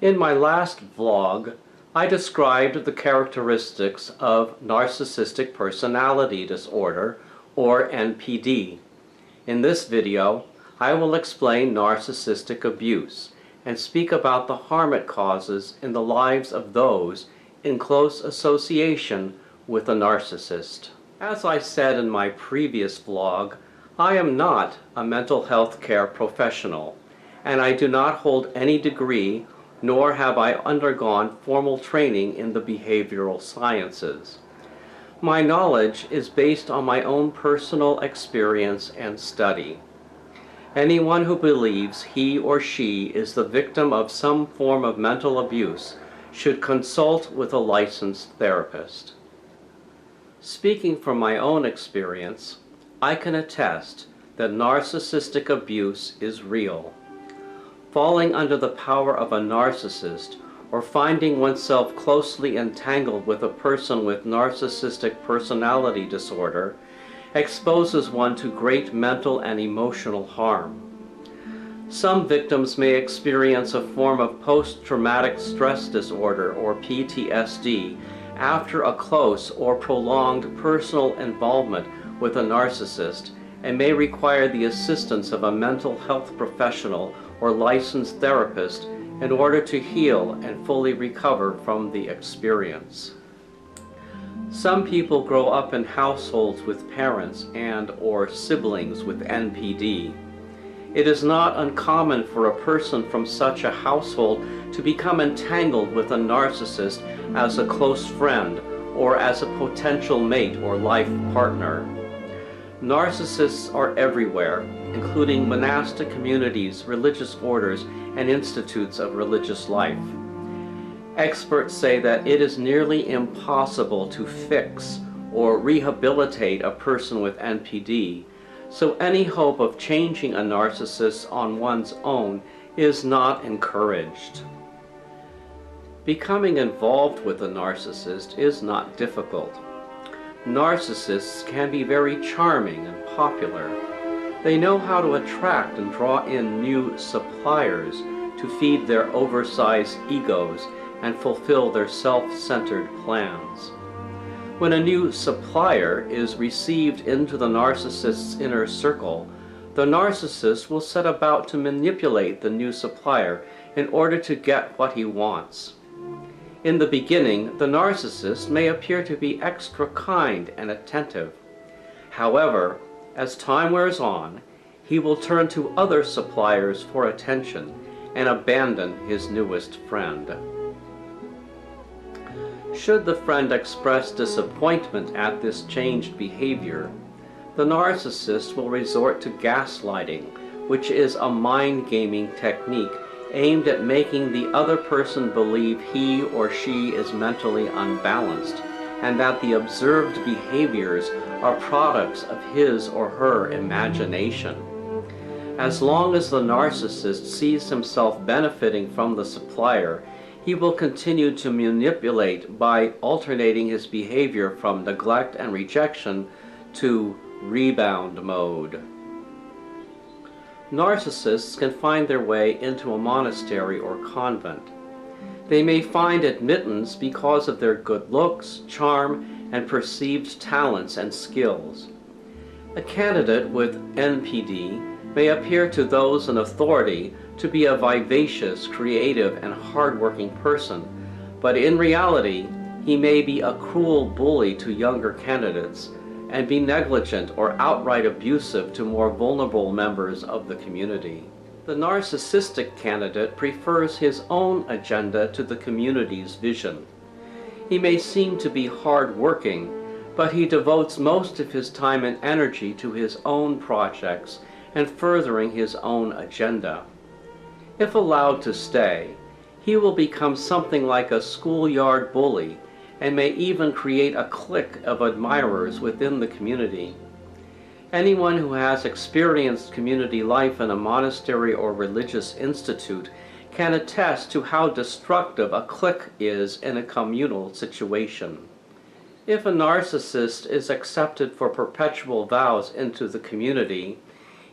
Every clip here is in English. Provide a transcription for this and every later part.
In my last vlog, I described the characteristics of narcissistic personality disorder, or NPD. In this video, I will explain narcissistic abuse and speak about the harm it causes in the lives of those in close association with a narcissist. As I said in my previous vlog, I am not a mental health care professional, and I do not hold any degree, nor have I undergone formal training in the behavioral sciences. My knowledge is based on my own personal experience and study. Anyone who believes he or she is the victim of some form of mental abuse should consult with a licensed therapist. Speaking from my own experience, I can attest that narcissistic abuse is real. Falling under the power of a narcissist or finding oneself closely entangled with a person with narcissistic personality disorder exposes one to great mental and emotional harm. Some victims may experience a form of post-traumatic stress disorder or PTSD after a close or prolonged personal involvement with a narcissist and may require the assistance of a mental health professional or licensed therapist in order to heal and fully recover from the experience. Some people grow up in households with parents and/or siblings with NPD. It is not uncommon for a person from such a household to become entangled with a narcissist as a close friend or as a potential mate or life partner. Narcissists are everywhere, including monastic communities, religious orders, and institutes of religious life. Experts say that it is nearly impossible to fix or rehabilitate a person with NPD, so any hope of changing a narcissist on one's own is not encouraged. Becoming involved with a narcissist is not difficult. Narcissists can be very charming and popular. They know how to attract and draw in new suppliers to feed their oversized egos and fulfill their self-centered plans. When a new supplier is received into the narcissist's inner circle, the narcissist will set about to manipulate the new supplier in order to get what he wants. In the beginning, the narcissist may appear to be extra kind and attentive. However, as time wears on, he will turn to other suppliers for attention and abandon his newest friend. Should the friend express disappointment at this changed behavior, the narcissist will resort to gaslighting, which is a mind-gaming technique aimed at making the other person believe he or she is mentally unbalanced and that the observed behaviors are products of his or her imagination. As long as the narcissist sees himself benefiting from the supplier, he will continue to manipulate by alternating his behavior from neglect and rejection to rebound mode. Narcissists can find their way into a monastery or convent. They may find admittance because of their good looks, charm, and perceived talents and skills. A candidate with NPD may appear to those in authority to be a vivacious, creative, and hardworking person, but in reality, he may be a cruel bully to younger candidates and be negligent or outright abusive to more vulnerable members of the community. The narcissistic candidate prefers his own agenda to the community's vision. He may seem to be hard-working, but he devotes most of his time and energy to his own projects and furthering his own agenda. If allowed to stay, he will become something like a schoolyard bully and may even create a clique of admirers within the community. Anyone who has experienced community life in a monastery or religious institute can attest to how destructive a clique is in a communal situation. If a narcissist is accepted for perpetual vows into the community,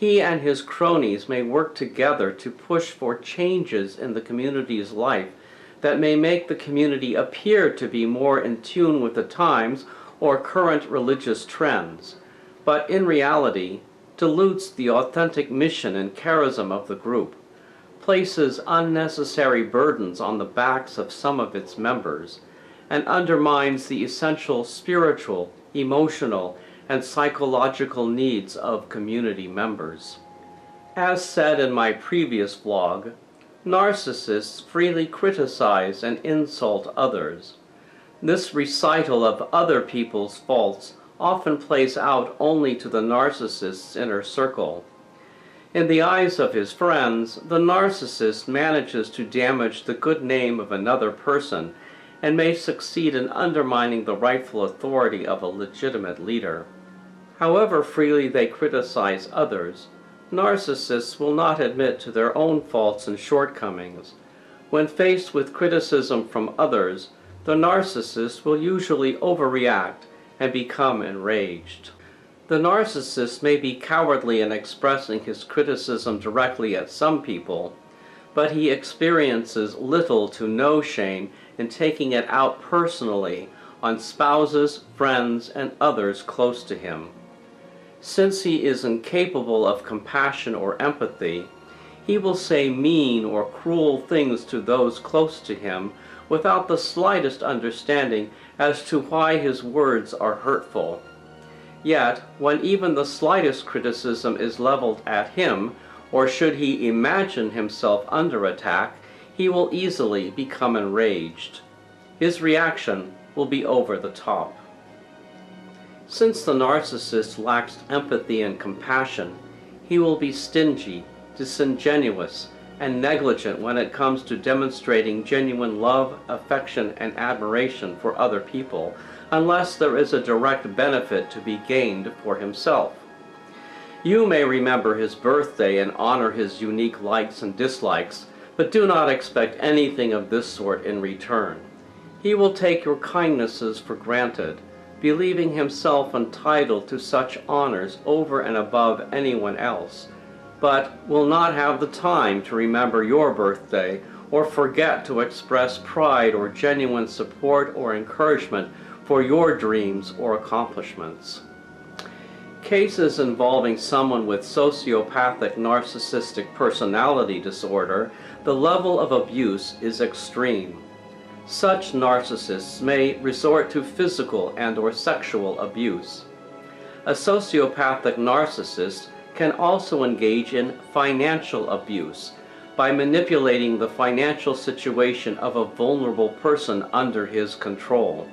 He and his cronies may work together to push for changes in the community's life that may make the community appear to be more in tune with the times or current religious trends, but in reality dilutes the authentic mission and charism of the group, places unnecessary burdens on the backs of some of its members, and undermines the essential spiritual, emotional, and psychological needs of community members. As said in my previous vlog, narcissists freely criticize and insult others. This recital of other people's faults often plays out only to the narcissist's inner circle. In the eyes of his friends, the narcissist manages to damage the good name of another person and may succeed in undermining the rightful authority of a legitimate leader. However freely they criticize others, narcissists will not admit to their own faults and shortcomings. When faced with criticism from others, the narcissist will usually overreact and become enraged. The narcissist may be cowardly in expressing his criticism directly at some people, but he experiences little to no shame in taking it out personally on spouses, friends, and others close to him. Since he is incapable of compassion or empathy, he will say mean or cruel things to those close to him without the slightest understanding as to why his words are hurtful. Yet, when even the slightest criticism is leveled at him, or should he imagine himself under attack, he will easily become enraged. His reaction will be over the top. Since the narcissist lacks empathy and compassion, he will be stingy, disingenuous, and negligent when it comes to demonstrating genuine love, affection, and admiration for other people, unless there is a direct benefit to be gained for himself. You may remember his birthday and honor his unique likes and dislikes, but do not expect anything of this sort in return. He will take your kindnesses for granted, believing himself entitled to such honors over and above anyone else, but will not have the time to remember your birthday or forget to express pride or genuine support or encouragement for your dreams or accomplishments. Cases involving someone with sociopathic narcissistic personality disorder, the level of abuse is extreme. Such narcissists may resort to physical and/or sexual abuse. A sociopathic narcissist can also engage in financial abuse by manipulating the financial situation of a vulnerable person under his control.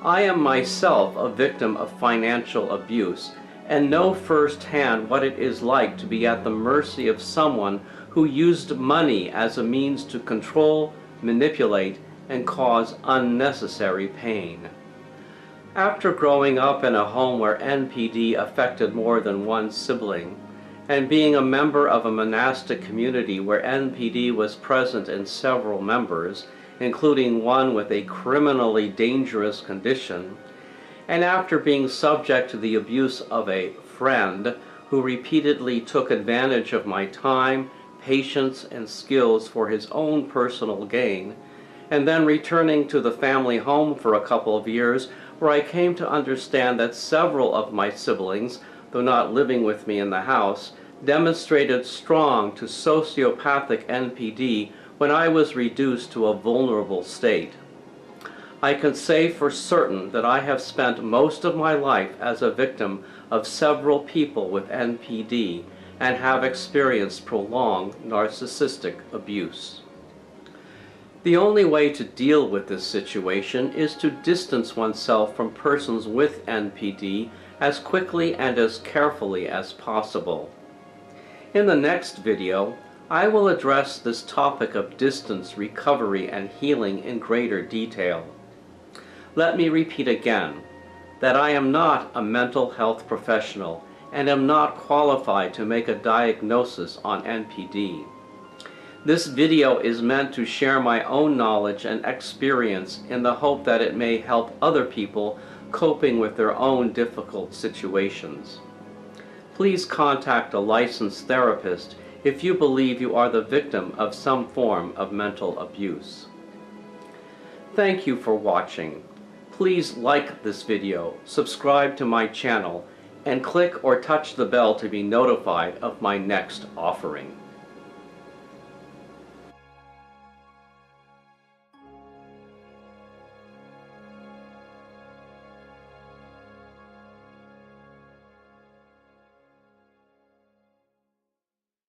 I am myself a victim of financial abuse and know firsthand what it is like to be at the mercy of someone who used money as a means to control, manipulate, and cause unnecessary pain. After growing up in a home where NPD affected more than one sibling, and being a member of a monastic community where NPD was present in several members, including one with a criminally dangerous condition, and after being subject to the abuse of a friend who repeatedly took advantage of my time, patience, and skills for his own personal gain, and then returning to the family home for a couple of years, where I came to understand that several of my siblings, though not living with me in the house, demonstrated strong to sociopathic NPD when I was reduced to a vulnerable state. I can say for certain that I have spent most of my life as a victim of several people with NPD and have experienced prolonged narcissistic abuse. The only way to deal with this situation is to distance oneself from persons with NPD as quickly and as carefully as possible. In the next video, I will address this topic of distance, recovery, and healing in greater detail. Let me repeat again that I am not a mental health professional and am not qualified to make a diagnosis on NPD. This video is meant to share my own knowledge and experience in the hope that it may help other people coping with their own difficult situations. Please contact a licensed therapist if you believe you are the victim of some form of mental abuse. Thank you for watching. Please like this video, subscribe to my channel, and click or touch the bell to be notified of my next offering.